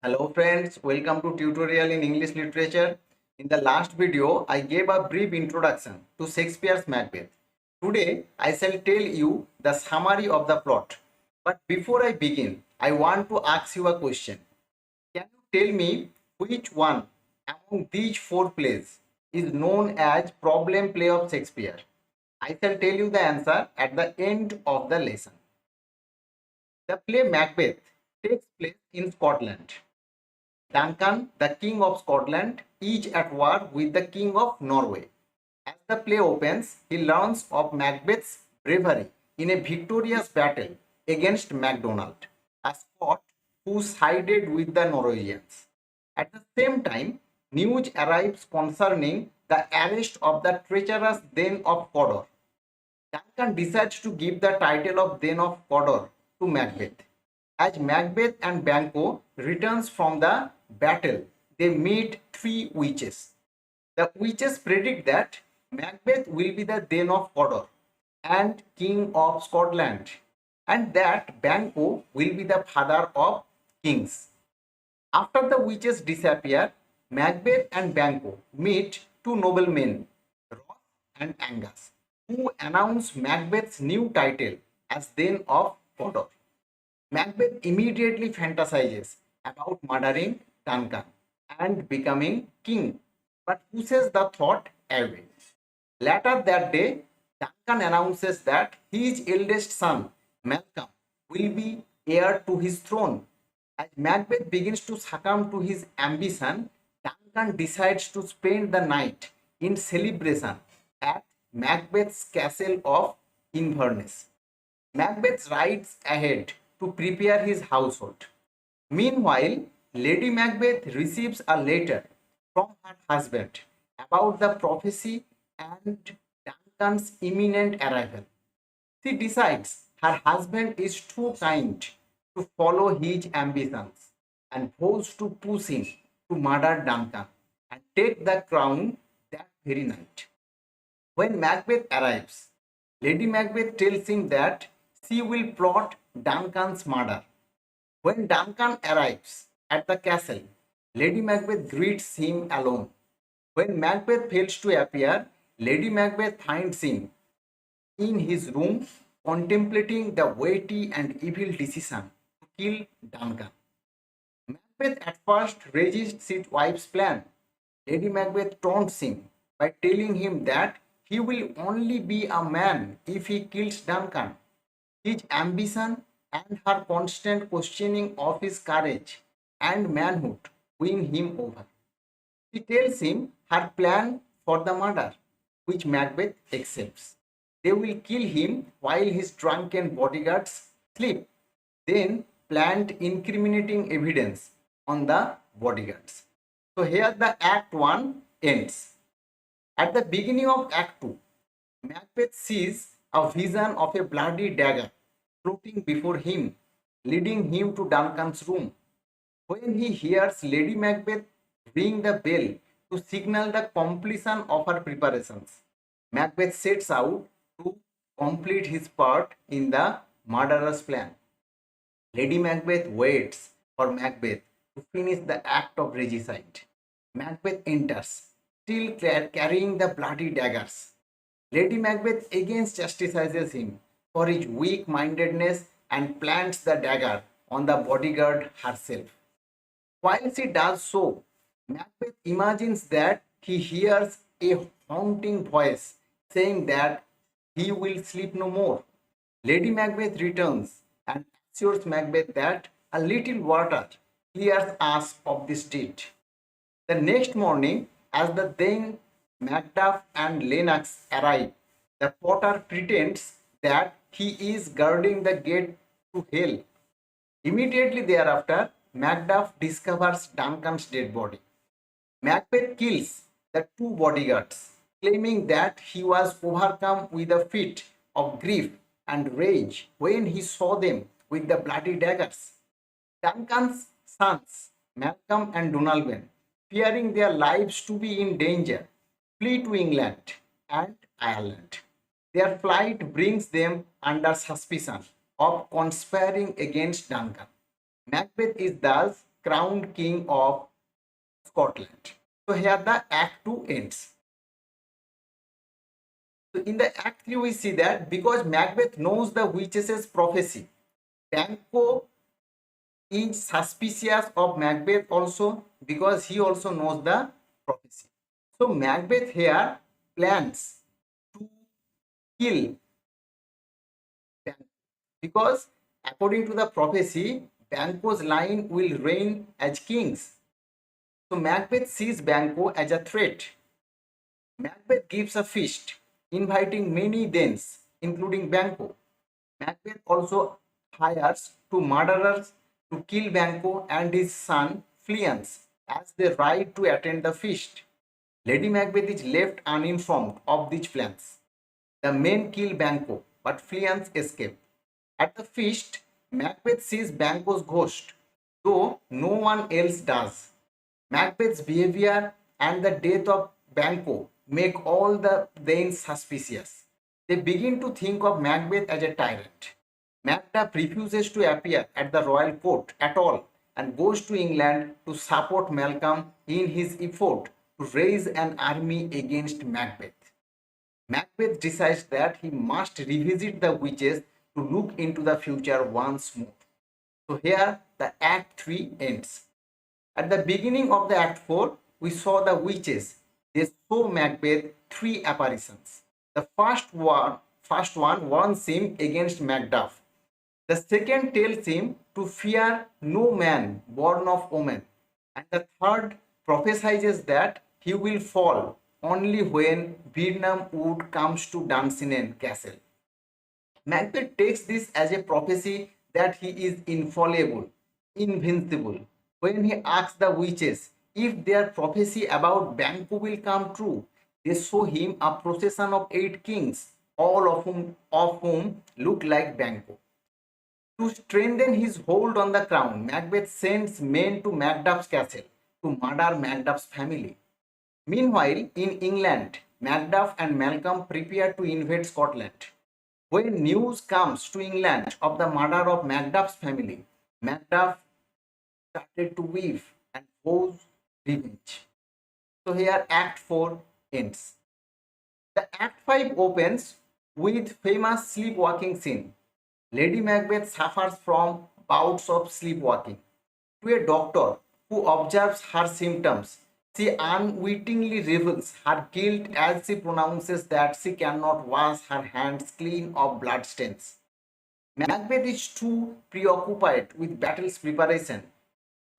Hello friends, welcome to tutorial in English literature. In the last video, I gave a brief introduction to Shakespeare's Macbeth. Today, I shall tell you the summary of the plot. But before I begin, I want to ask you a question. Can you tell me which one among these four plays is known as problem play of Shakespeare? I shall tell you the answer at the end of the lesson. The play Macbeth takes place in Scotland. Duncan, the King of Scotland, is at war with the King of Norway. As the play opens, he learns of Macbeth's bravery in a victorious battle against MacDonald, a Scot who sided with the Norwegians. At the same time, news arrives concerning the arrest of the treacherous Thane of Cawdor. Duncan decides to give the title of Thane of Cawdor to Macbeth. As Macbeth and Banquo returns from the battle, they meet three witches. The witches predict that Macbeth will be the Thane of Cawdor and King of Scotland, and that Banquo will be the father of kings. After the witches disappear, Macbeth and Banquo meet two noblemen, Ross and Angus, who announce Macbeth's new title as Thane of Cawdor. Macbeth immediately fantasizes about murdering Duncan and becoming king, but pushes the thought away. Later that day, Duncan announces that his eldest son, Malcolm, will be heir to his throne. As Macbeth begins to succumb to his ambition, Duncan decides to spend the night in celebration at Macbeth's castle of Inverness. Macbeth rides ahead to prepare his household. Meanwhile, Lady Macbeth receives a letter from her husband about the prophecy and Duncan's imminent arrival. She decides her husband is too kind to follow his ambitions and vows to push him to murder Duncan and take the crown that very night. When Macbeth arrives, Lady Macbeth tells him that she will plot Duncan's murder. When Duncan arrives at the castle, Lady Macbeth greets him alone. When Macbeth fails to appear, Lady Macbeth finds him in his room contemplating the weighty and evil decision to kill Duncan. Macbeth at first resists his wife's plan. Lady Macbeth taunts him by telling him that he will only be a man if he kills Duncan. His ambition and her constant questioning of his courage and manhood win him over. She tells him her plan for the murder, which Macbeth accepts. They will kill him while his drunken bodyguards sleep, then plant incriminating evidence on the bodyguards. So here the Act 1 ends. At the beginning of Act 2, Macbeth sees a vision of a bloody dagger floating before him, leading him to Duncan's room. When he hears Lady Macbeth ring the bell to signal the completion of her preparations, Macbeth sets out to complete his part in the murderous plan. Lady Macbeth waits for Macbeth to finish the act of regicide. Macbeth enters, still carrying the bloody daggers. Lady Macbeth again chastises him for his weak mindedness and plants the dagger on the bodyguard herself. While she does so, Macbeth imagines that he hears a haunting voice saying that he will sleep no more. Lady Macbeth returns and assures Macbeth that a little water clears us of this deed. The next morning, as the then Macduff and Lennox arrive, the potter pretends that he is guarding the gate to hell. Immediately thereafter, Macduff discovers Duncan's dead body. Macbeth kills the two bodyguards, claiming that he was overcome with a fit of grief and rage when he saw them with the bloody daggers. Duncan's sons, Malcolm and Donalbain, fearing their lives to be in danger, flee to England and Ireland. Their flight brings them under suspicion of conspiring against Duncan. Macbeth is thus crowned king of Scotland. So here the Act 2 ends. So in the Act 3 we see that because Macbeth knows the witch's prophecy, Banquo is suspicious of Macbeth also because he also knows the prophecy. So Macbeth here plans to kill Banquo because according to the prophecy, Banquo's line will reign as kings. So Macbeth sees Banquo as a threat. Macbeth gives a feast, inviting many Danes, including Banquo. Macbeth also hires two murderers to kill Banquo and his son Fleance as they ride to attend the feast. Lady Macbeth is left uninformed of these plans. The men kill Banquo, but Fleance escapes. At the feast, Macbeth sees Banquo's ghost, though no one else does. Macbeth's behavior and the death of Banquo make all the Danes suspicious. They begin to think of Macbeth as a tyrant. Macduff refuses to appear at the royal court at all and goes to England to support Malcolm in his effort to raise an army against Macbeth. Macbeth decides that he must revisit the witches to look into the future once more. So here the Act 3 ends. At the beginning of the Act 4, we saw the witches. They show Macbeth three apparitions. The first one warns him against Macduff. The second tells him to fear no man born of woman. And the third prophesies that he will fall only when Birnam Wood comes to Dunsinane Castle. Macbeth takes this as a prophecy that he is infallible, invincible. When he asks the witches if their prophecy about Banquo will come true, they show him a procession of 8 kings, all of whom look like Banquo. To strengthen his hold on the crown, Macbeth sends men to Macduff's castle to murder Macduff's family. Meanwhile, in England, Macduff and Malcolm prepare to invade Scotland. When news comes to England of the murder of Macduff's family, Macduff started to weep and vows revenge. So here Act 4 ends. The Act 5 opens with famous sleepwalking scene. Lady Macbeth suffers from bouts of sleepwalking. To a doctor who observes her symptoms, she unwittingly reveals her guilt as she pronounces that she cannot wash her hands clean of bloodstains. Macbeth is too preoccupied with battle's preparation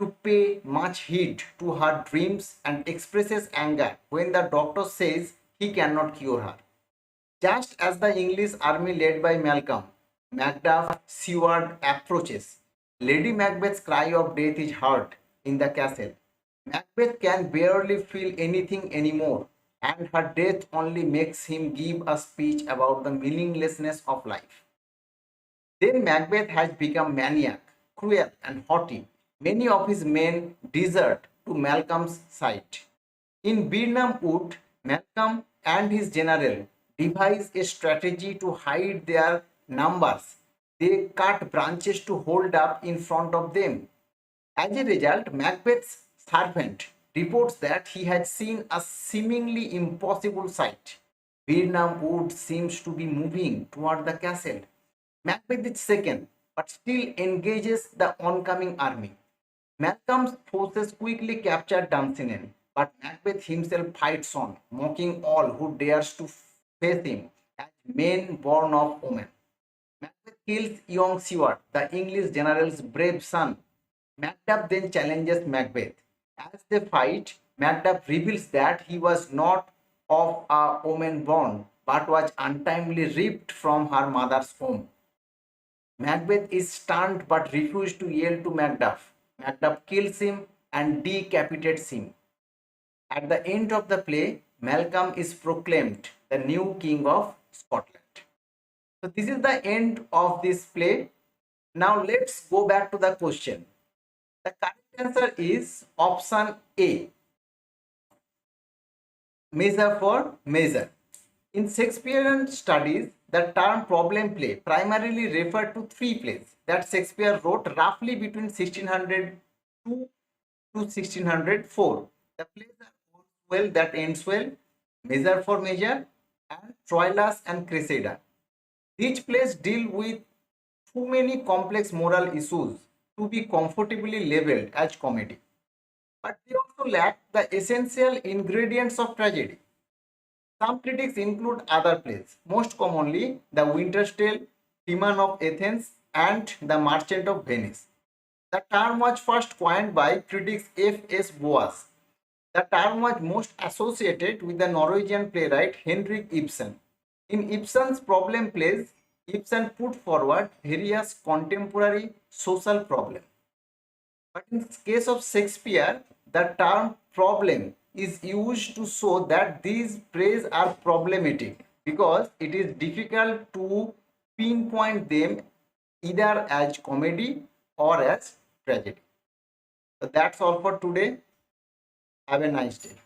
to pay much heed to her dreams and expresses anger when the doctor says he cannot cure her. Just as the English army led by Malcolm, Macduff Seward approaches, Lady Macbeth's cry of death is heard in the castle. Macbeth can barely feel anything anymore, and her death only makes him give a speech about the meaninglessness of life. Then Macbeth has become maniac, cruel, and haughty. Many of his men desert to Malcolm's side. In Birnam Wood, Malcolm and his general devise a strategy to hide their numbers. They cut branches to hold up in front of them. As a result, Macbeth's servant reports that he had seen a seemingly impossible sight. Birnam Wood seems to be moving toward the castle. Macbeth is shaken, but still engages the oncoming army. Malcolm's forces quickly capture Dunsinane, but Macbeth himself fights on, mocking all who dares to face him as men born of women. Macbeth kills young Seward, the English general's brave son. Macduff then challenges Macbeth. As they fight, Macduff reveals that he was not of a woman born, but was untimely ripped from her mother's womb. Macbeth is stunned but refuses to yield to Macduff. Macduff kills him and decapitates him. At the end of the play, Malcolm is proclaimed the new king of Scotland. So this is the end of this play. Now let's go back to the question. The correct answer is option A. Measure for measure. In Shakespearean studies, the term problem play primarily referred to 3 plays that Shakespeare wrote roughly between 1600 to to 1604. The plays are All's Well That Ends Well, Measure for Measure, and Troilus and Cressida. These plays deal with too many complex moral issues to be comfortably labeled as comedy. But they also lack the essential ingredients of tragedy. Some critics include other plays, most commonly The Winter's Tale, Timon of Athens, and The Merchant of Venice. The term was first coined by critics F. S. Boas. The term was most associated with the Norwegian playwright Henrik Ibsen. In Ibsen's problem plays, Ibsen put forward various contemporary social problems. But in the case of Shakespeare, the term problem is used to show that these plays are problematic because it is difficult to pinpoint them either as comedy or as tragedy. So that's all for today. Have a nice day.